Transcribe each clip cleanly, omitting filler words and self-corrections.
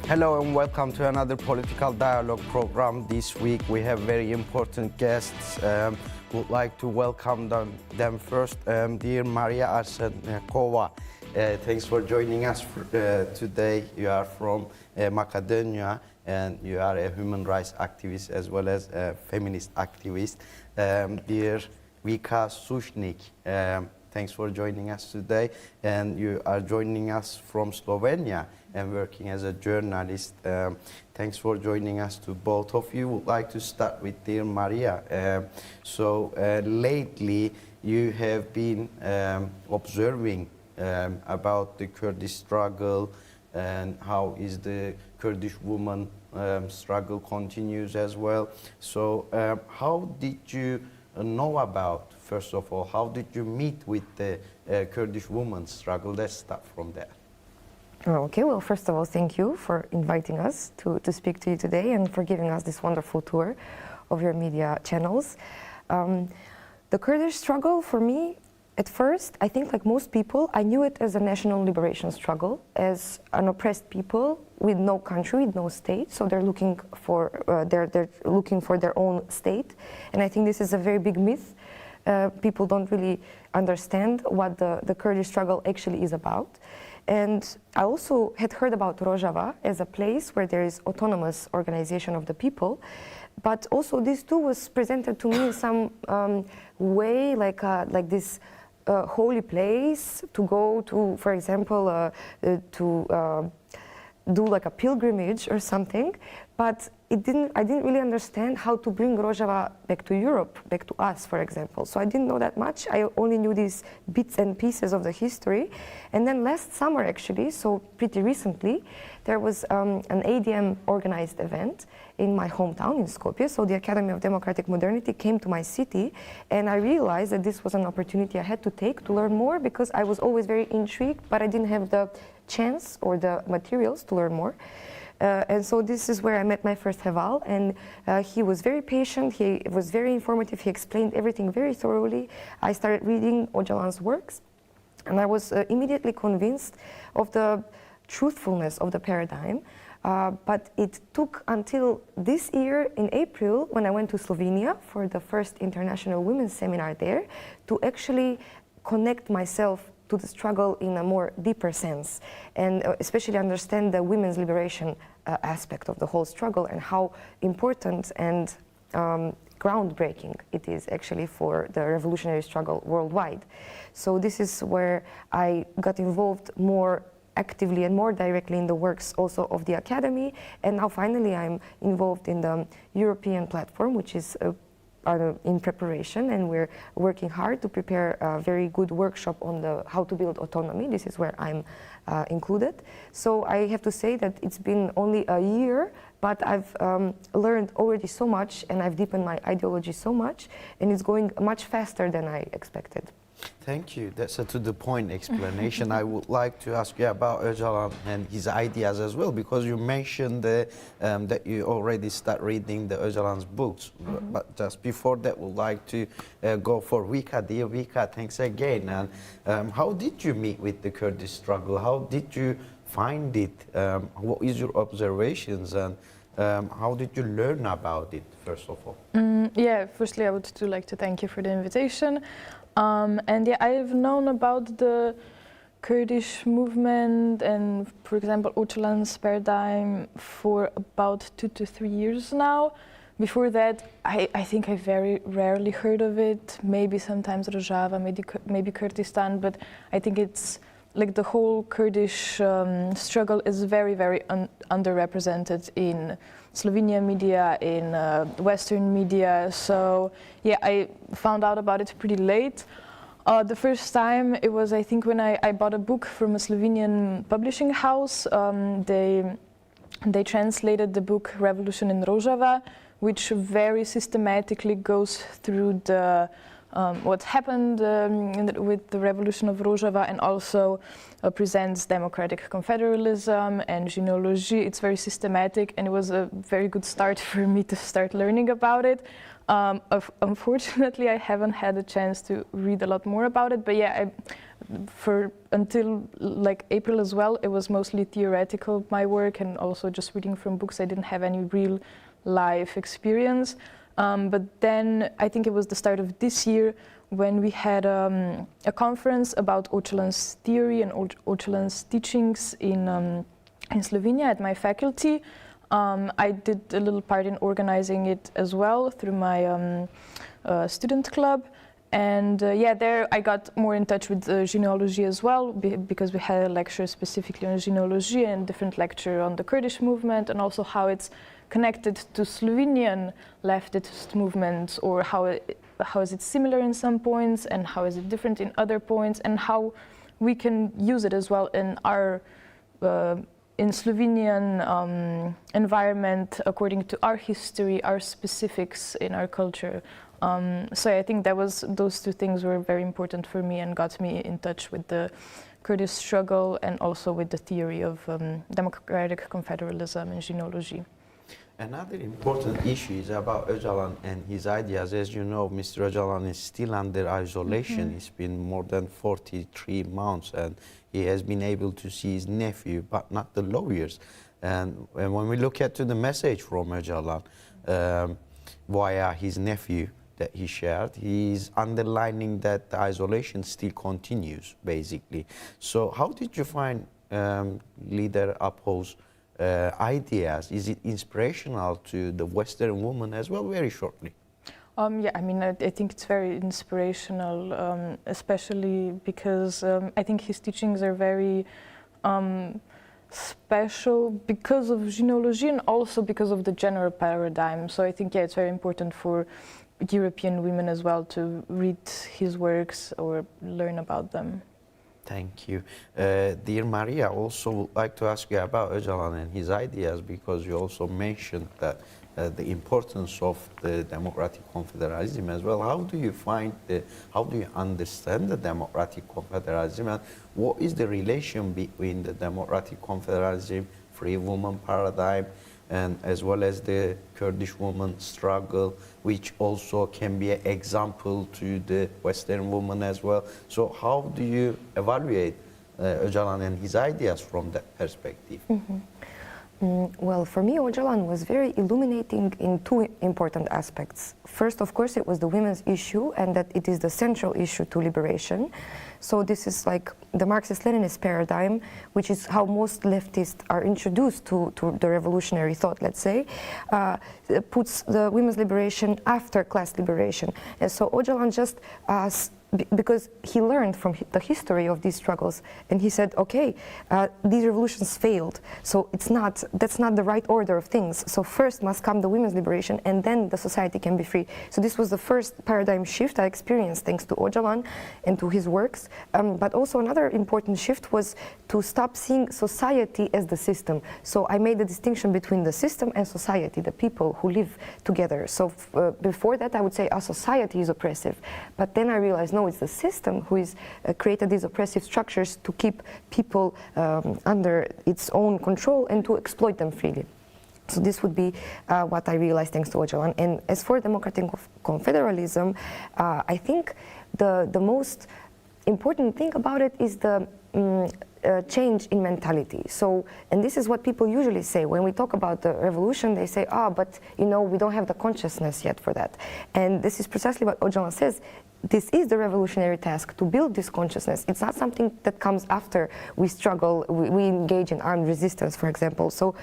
Hello and welcome to another political dialogue program. This week we have very important guests. Would like to welcome them first. Dear Maria Arsenkova, thanks for joining us today. You are from Macedonia and you are a human rights activist as well as a feminist activist. Dear Vika Susnik, thanks for joining us today, and you are joining us from Slovenia and working as a journalist. Thanks for joining us to both of you. Would like to start with dear Maria. Lately you have been observing about the Kurdish struggle and how is the Kurdish woman struggle continues as well. So how did you know about, first of all, how did you meet with the Kurdish women's struggle? Let's start from there. Okay, well, first of all, thank you for inviting us to speak to you today and for giving us this wonderful tour of your media channels. The Kurdish struggle, for me, at first, I think like most people, I knew it as a national liberation struggle, as an oppressed people with no country, with no state. So they're looking for they're looking for their own state, and I think this is a very big myth. People don't really understand what the Kurdish struggle actually is about. And I also had heard about Rojava as a place where there is autonomous organization of the people, but also this too was presented to me in some way like this holy place to go to, for example, to do like a pilgrimage or something, but I didn't really understand how to bring Rojava back to Europe, back to us, for example. So I didn't know that much. I only knew these bits and pieces of the history. And then last summer, actually, so pretty recently, there was an ADM organized event in my hometown in Skopje. So the Academy of Democratic Modernity came to my city, and I realized that this was an opportunity I had to take to learn more, because I was always very intrigued, but I didn't have the chance or the materials to learn more. And so this is where I met my first Heval, and he was very patient, he was very informative, he explained everything very thoroughly. I started reading Öcalan's works, and I was immediately convinced of the truthfulness of the paradigm. But it took until this year in April, when I went to Slovenia for the first International Women's Seminar there, to actually connect myself to the struggle in a more deeper sense, and especially understand the women's liberation aspect of the whole struggle and how important and groundbreaking it is actually for the revolutionary struggle worldwide. So this is where I got involved more actively and more directly in the works also of the Academy, and now finally I'm involved in the European platform, which is in preparation, and we're working hard to prepare a very good workshop on how to build autonomy. This is where I'm included. So I have to say that it's been only a year, but I've learned already so much, and I've deepened my ideology so much, and it's going much faster than I expected. Thank you. That's a to-the-point explanation. I would like to ask you about Öcalan and his ideas as well, because you mentioned that you already start reading the Öcalan's books. But just before that, would like to go for Vika. Dear Vika, thanks again. And how did you meet with the Kurdish struggle? How did you find it? What is your observations, and how did you learn about it, first of all? Yeah, firstly, I would like to thank you for the invitation. And yeah, I've known about the Kurdish movement and, for example, Öcalan's paradigm for about 2 to 3 years now. Before that, I think I very rarely heard of it, maybe sometimes Rojava, maybe Kurdistan, but I think it's like the whole Kurdish struggle is very, very underrepresented in Slovenian media, in Western media. So yeah, I found out about it pretty late. The first time it was, I think, when I bought a book from a Slovenian publishing house. They translated the book Revolution in Rojava, which very systematically goes through the what happened with the revolution of Rojava, and also presents democratic confederalism and genealogy. It's very systematic, and it was a very good start for me to start learning about it. Unfortunately, I haven't had a chance to read a lot more about it, but yeah, for until like April as well, it was mostly theoretical, my work, and also just reading from books. I didn't have any real life experience. But then I think it was the start of this year when we had a conference about Öcalan's theory and Öcalan's teachings in Slovenia at my faculty. I did a little part in organizing it as well through my student club. And yeah, there I got more in touch with genealogy as well, because we had a lecture specifically on genealogy and different lecture on the Kurdish movement, and also how it's connected to Slovenian leftist movements, or how is it similar in some points and how is it different in other points, and how we can use it as well in our in Slovenian environment according to our history, our specifics in our culture. So I think those two things were very important for me and got me in touch with the Kurdish struggle and also with the theory of democratic confederalism and genealogy. Another important issue is about Öcalan and his ideas. As you know, Mr. Öcalan is still under isolation. It's been more than 43 months, and he has been able to see his nephew, but not the lawyers. And when we look at the message from Öcalan via his nephew that he shared, he's underlining that the isolation still continues, basically. So how did you find leader Apo's ideas? Is it inspirational to the Western woman as well? Very shortly. Yeah, I mean, I think it's very inspirational, especially because I think his teachings are very special because of genealogy and also because of the general paradigm. So I think, yeah, it's very important for European women as well to read his works or learn about them. Thank you. Dear Maria, also would like to ask you about Öcalan and his ideas, because you also mentioned that the importance of the democratic confederalism as well. How do you understand the democratic confederalism, and what is the relation between the democratic confederalism, free woman paradigm, and as well as the Kurdish woman struggle, which also can be an example to the Western woman as well? So how do you evaluate Öcalan and his ideas from that perspective? Well, for me, Öcalan was very illuminating in two important aspects. First, of course, it was the women's issue, and that it is the central issue to liberation. So this is like the Marxist-Leninist paradigm, which is how most leftists are introduced to the revolutionary thought, let's say, puts the women's liberation after class liberation. And so Öcalan just because he learned from the history of these struggles, and he said, okay, these revolutions failed, so that's not the right order of things. So first must come the women's liberation, and then the society can be free. So this was the first paradigm shift I experienced thanks to Öcalan and to his works. But also another important shift was to stop seeing society as the system. So I made the distinction between the system and society, the people who live together. So before that I would say our society is oppressive, but then I realized, no, it's the system who is created these oppressive structures to keep people under its own control and to exploit them freely. So this would be what I realized thanks to Öcalan. And as for democratic confederalism, I think the most important thing about it is the change in mentality. So, and this is what people usually say when we talk about the revolution. They say, but you know, we don't have the consciousness yet for that. And this is precisely what Öcalan says. This is the revolutionary task, to build this consciousness. It's not something that comes after we struggle, we engage in armed resistance, for example. So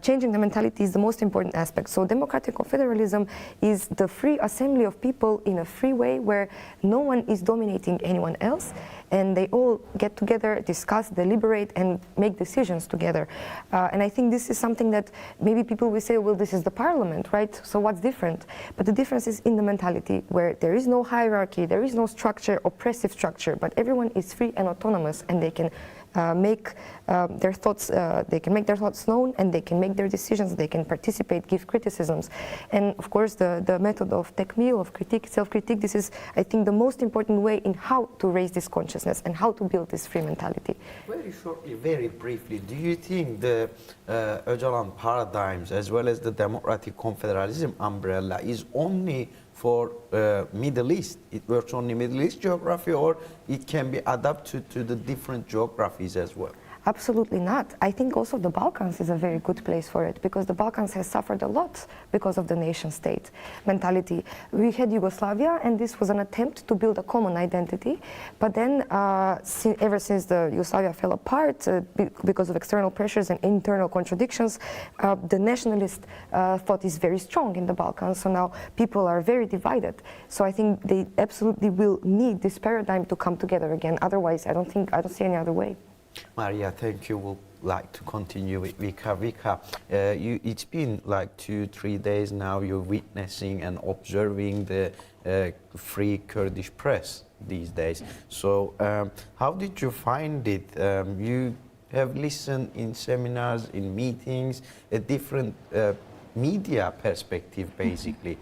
changing the mentality is the most important aspect. So democratic confederalism is the free assembly of people in a free way where no one is dominating anyone else, and they all get together, discuss, deliberate, and make decisions together. And I think this is something that maybe people will say, well, this is the parliament, right? So what's different? But the difference is in the mentality, where there is no hierarchy, there is no structure, oppressive structure, but everyone is free and autonomous, and they can make their thoughts. They can make their thoughts known, and they can make their decisions. They can participate, give criticisms, and of course, the method of tekmil, of critique, self-critique. This is, I think, the most important way in how to raise this consciousness and how to build this free mentality. Very shortly, very briefly, do you think the Öcalan paradigms, as well as the democratic confederalism umbrella, is only for Middle East? It works only Middle East geography, or it can be adapted to the different geographies as well? Absolutely not. I think also the Balkans is a very good place for it, because the Balkans has suffered a lot because of the nation state mentality. We had Yugoslavia, and this was an attempt to build a common identity, but then ever since the Yugoslavia fell apart because of external pressures and internal contradictions, the nationalist thought is very strong in the Balkans, so now people are very divided. So I think they absolutely will need this paradigm to come together again. Otherwise, I don't see any other way. Maria, thank you. Would like to continue with Vika. Vika, it's been like 2-3 days now. You're witnessing and observing the free Kurdish press these days. So, how did you find it? You have listened in seminars, in meetings, a different media perspective, basically,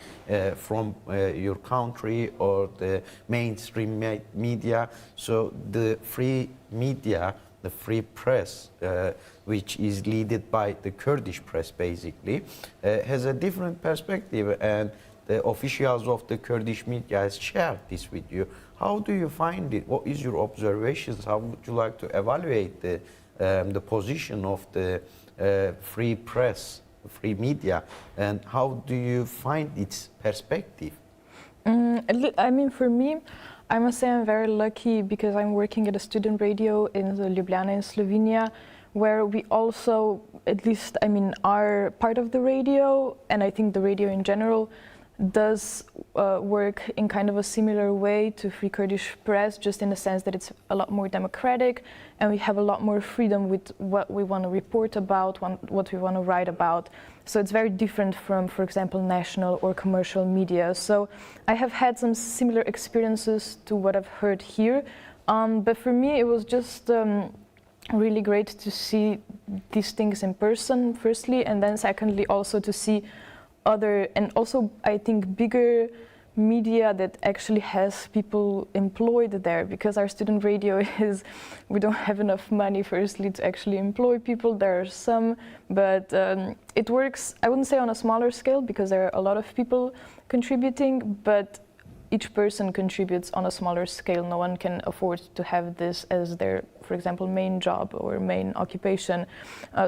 from your country or the mainstream media. So, the free media, the free press, which is led by the Kurdish press, basically, has a different perspective, and the officials of the Kurdish media has shared this with you. How do you find it? What is your observations? How would you like to evaluate the position of the free press, free media, and how do you find its perspective? I mean, for me, I must say I'm very lucky because I'm working at a student radio in Ljubljana in Slovenia, where we also, at least, I mean, are part of the radio, and I think the radio in general does work in kind of a similar way to Free Kurdish Press, just in the sense that it's a lot more democratic and we have a lot more freedom with what we want to report about, what we want to write about. So it's very different from, for example, national or commercial media. So I have had some similar experiences to what I've heard here. But for me, it was just really great to see these things in person, firstly, and then secondly, also to see other, and also I think bigger media that actually has people employed there, because our student radio is, we don't have enough money firstly to actually employ people. There are some, but it works, I wouldn't say on a smaller scale, because there are a lot of people contributing, but each person contributes on a smaller scale. No one can afford to have this as their, for example, main job or main occupation.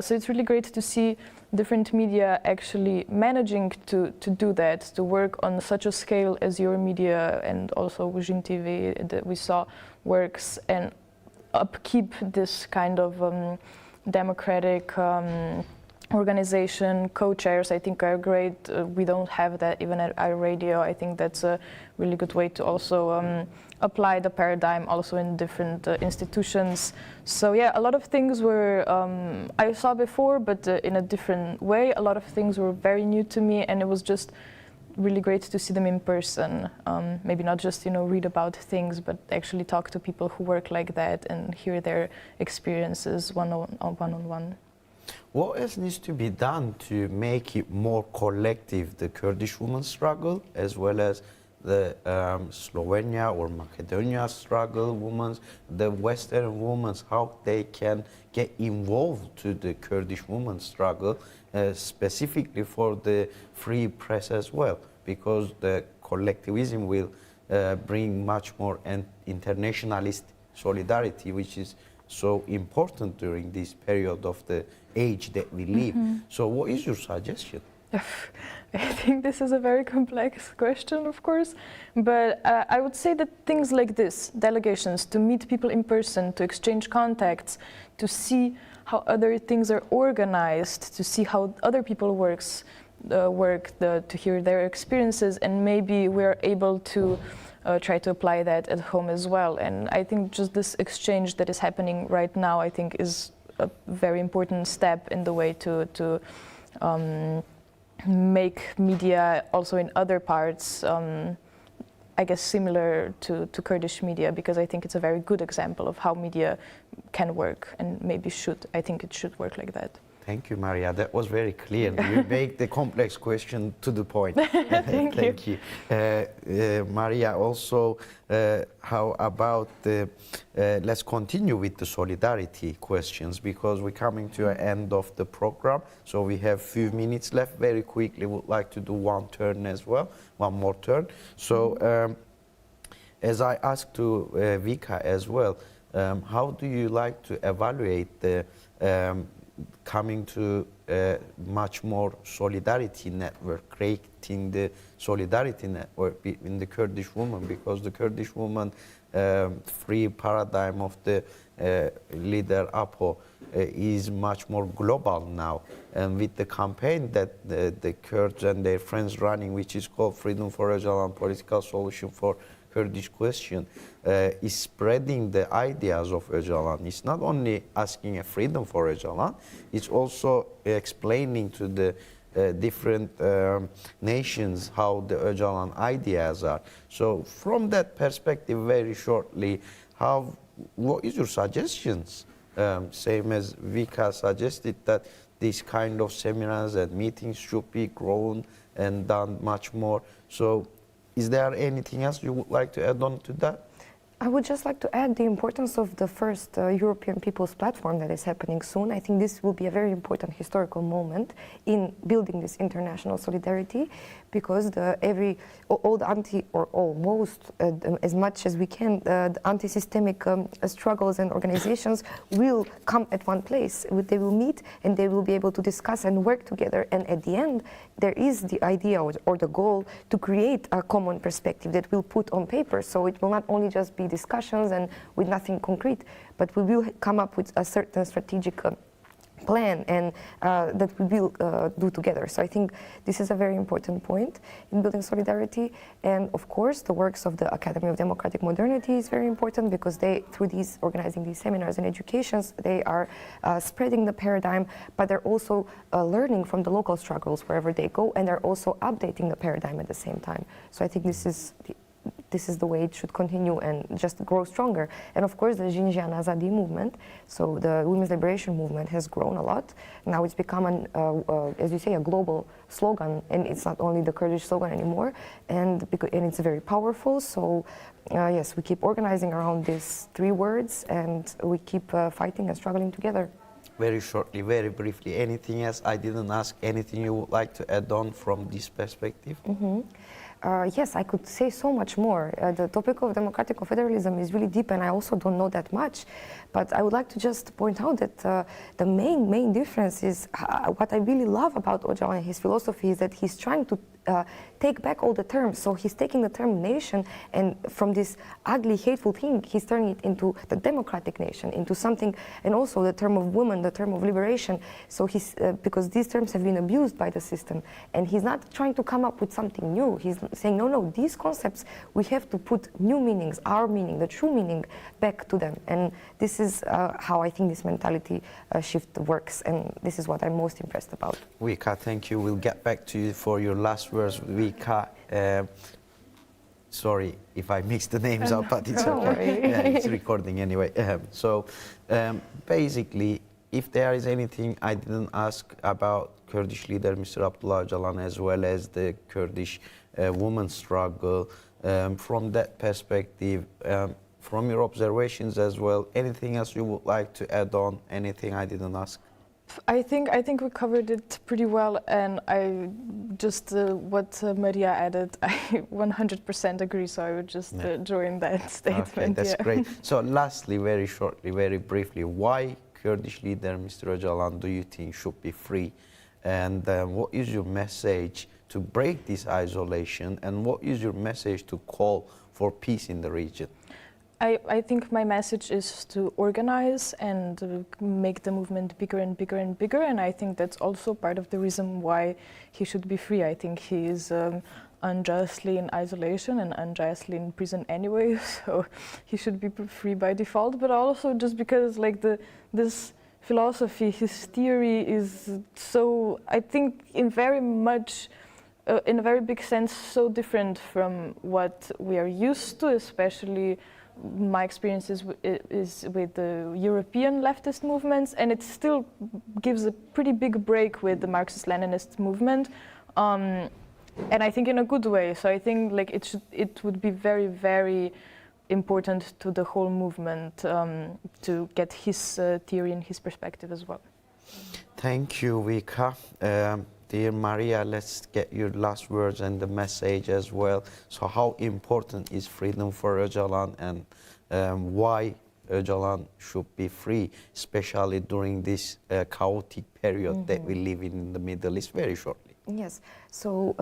So it's really great to see different media actually managing to do that, to work on such a scale as your media and also Vujin TV that we saw works, and upkeep this kind of democratic organization. Co-chairs, I think, are great. We don't have that even at our radio. I think that's a really good way to also apply the paradigm also in different institutions. So yeah, a lot of things were I saw before, but in a different way. A lot of things were very new to me, and it was just really great to see them in person. Maybe not just, you know, read about things, but actually talk to people who work like that and hear their experiences one-on-one. What else needs to be done to make it more collective, the Kurdish women's struggle, as well as the Slovenia or Macedonia struggle, women's, the Western women's, how they can get involved to the Kurdish women's struggle, specifically for the free press as well, because the collectivism will bring much more internationalist solidarity, which is so important during this period of the age that we live. So what is your suggestion? I think this is a very complex question, of course, but I would say that things like this, delegations, to meet people in person, to exchange contacts, to see how other things are organized, to see how other people work, to hear their experiences, and maybe we're able to try to apply that at home as well. And I think just this exchange that is happening right now, I think, is a very important step in the way to make media also in other parts, I guess, similar to Kurdish media, because I think it's a very good example of how media can work and maybe should. I think it should work like that. Thank you, Maria. That was very clear. You make the complex question to the point. Thank you. Maria, also, how about let's continue with the solidarity questions, because we're coming to an end of the program. So we have few minutes left. Very quickly, would like to do one turn as well, one more turn. So as I asked to Vika as well, how do you like to evaluate the coming to much more solidarity network, creating the solidarity network between the Kurdish women, because the Kurdish woman free paradigm of the leader Apo is much more global now, and with the campaign that the Kurds and their friends running, which is called Freedom for Öcalan, Political Solution for Kurdish Question, is spreading the ideas of Öcalan. It's not only asking a freedom for Öcalan, it's also explaining to the different nations how the Öcalan ideas are. So from that perspective, very shortly, what is your suggestions? Same as Vika suggested, that these kind of seminars and meetings should be grown and done much more. So is there anything else you would like to add on to that? I would just like to add the importance of the first European People's Platform that is happening soon. I think this will be a very important historical moment in building this international solidarity, because all the anti, or almost as much as we can, the anti-systemic struggles and organizations will come at one place. They will meet and they will be able to discuss and work together. And at the end, there is the idea or the goal to create a common perspective that we'll put on paper. So it will not only just be discussions and with nothing concrete, but we will come up with a certain strategic plan and that we will do together. So I think this is a very important point in building solidarity. And of course, the works of the Academy of Democratic Modernity is very important, because they, through these organizing these seminars and educations, they are spreading the paradigm, but they're also learning from the local struggles wherever they go, and they're also updating the paradigm at the same time. So I think this is the way it should continue and just grow stronger. And of course, the Jinjian Azadi movement, so the women's liberation movement, has grown a lot. Now it's become, as you say, a global slogan, and it's not only the Kurdish slogan anymore, and it's very powerful. So yes, we keep organizing around these three words, and we keep fighting and struggling together. Very shortly, very briefly, anything else I didn't ask, anything you would like to add on from this perspective? Yes, I could say so much more. The topic of democratic confederalism is really deep, and I also don't know that much. But I would like to just point out that the main difference is what I really love about Öcalan and his philosophy is that he's trying to take back all the terms. So he's taking the term nation, and from this ugly, hateful thing, he's turning it into the democratic nation, into something, and also the term of woman, the term of liberation. So he's, because these terms have been abused by the system, and he's not trying to come up with something new. He's saying, no, these concepts, we have to put new meanings, our meaning, the true meaning, back to them. And this is how I think this mentality shift works, and this is what I'm most impressed about. Vika, thank you. We'll get back to you for your last words. Vika, sorry if I mixed the names up, but it's okay. Yeah, it's recording anyway. Basically, if there is anything I didn't ask about Kurdish leader Mr. Abdullah Öcalan, as well as the Kurdish women's struggle, from that perspective, from your observations as well, anything else you would like to add on, anything I didn't ask? I think we covered it pretty well, and I just what Maria added, I 100% agree. So I would just join that statement. Okay, that's great. So lastly, very shortly, very briefly, why Kurdish leader Mr. Öcalan do you think should be free, and what is your message to break this isolation, and what is your message to call for peace in the region? I think my message is to organize and make the movement bigger and bigger and bigger, and I think that's also part of the reason why he should be free. I think he is unjustly in isolation and unjustly in prison anyway, so he should be free by default, but also just because like this philosophy, his theory is so, I think, in very much in a very big sense, so different from what we are used to, especially my experiences is with the European leftist movements, and it still gives a pretty big break with the Marxist-Leninist movement, and I think in a good way. So I think like it would be very, very important to the whole movement to get his theory and his perspective as well. Thank you, Vika. Dear Maria, let's get your last words and the message as well. So how important is freedom for Öcalan, and why Öcalan should be free, especially during this chaotic period that we live in the Middle East? Very shortly. Yes, so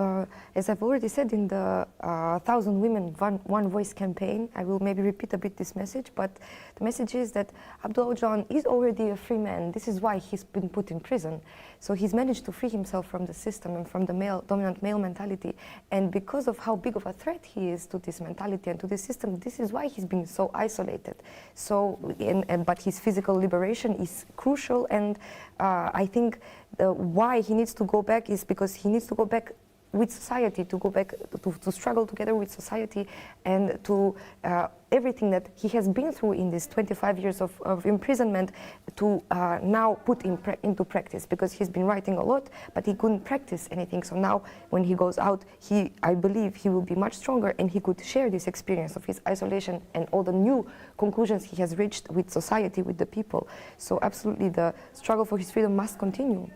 as I've already said in the 1,000 Women, One Voice campaign, I will maybe repeat a bit this message, but the message is that Abdullah Öcalan is already a free man. This is why he's been put in prison. So he's managed to free himself from the system and from the dominant male mentality. And because of how big of a threat he is to this mentality and to this system, this is why he's been so isolated. So, but his physical liberation is crucial, and I think why he needs to go back is because he needs to go back with society, to go back to struggle together with society, and to everything that he has been through in these 25 years of imprisonment to now put into practice, because he's been writing a lot, but he couldn't practice anything. So now when he goes out, I believe he will be much stronger, and he could share this experience of his isolation and all the new conclusions he has reached with society, with the people. So absolutely the struggle for his freedom must continue.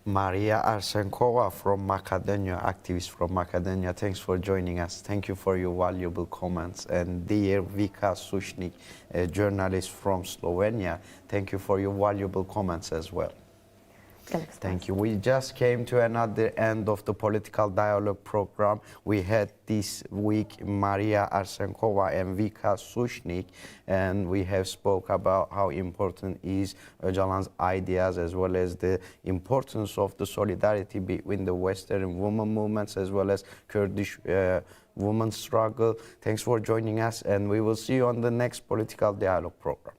Maria Arsenkova from Macedonia, activist from Macedonia, thanks for joining us. Thank you for your valuable comments. And dear Vika Susnik, a journalist from Slovenia, thank you for your valuable comments as well. Thank you. We just came to another end of the political dialogue program. We had this week Maria Arsenkova and Vika Susnik, and we have spoke about how important is Öcalan's ideas, as well as the importance of the solidarity between the Western women movements as well as Kurdish women's struggle. Thanks for joining us, and we will see you on the next political dialogue program.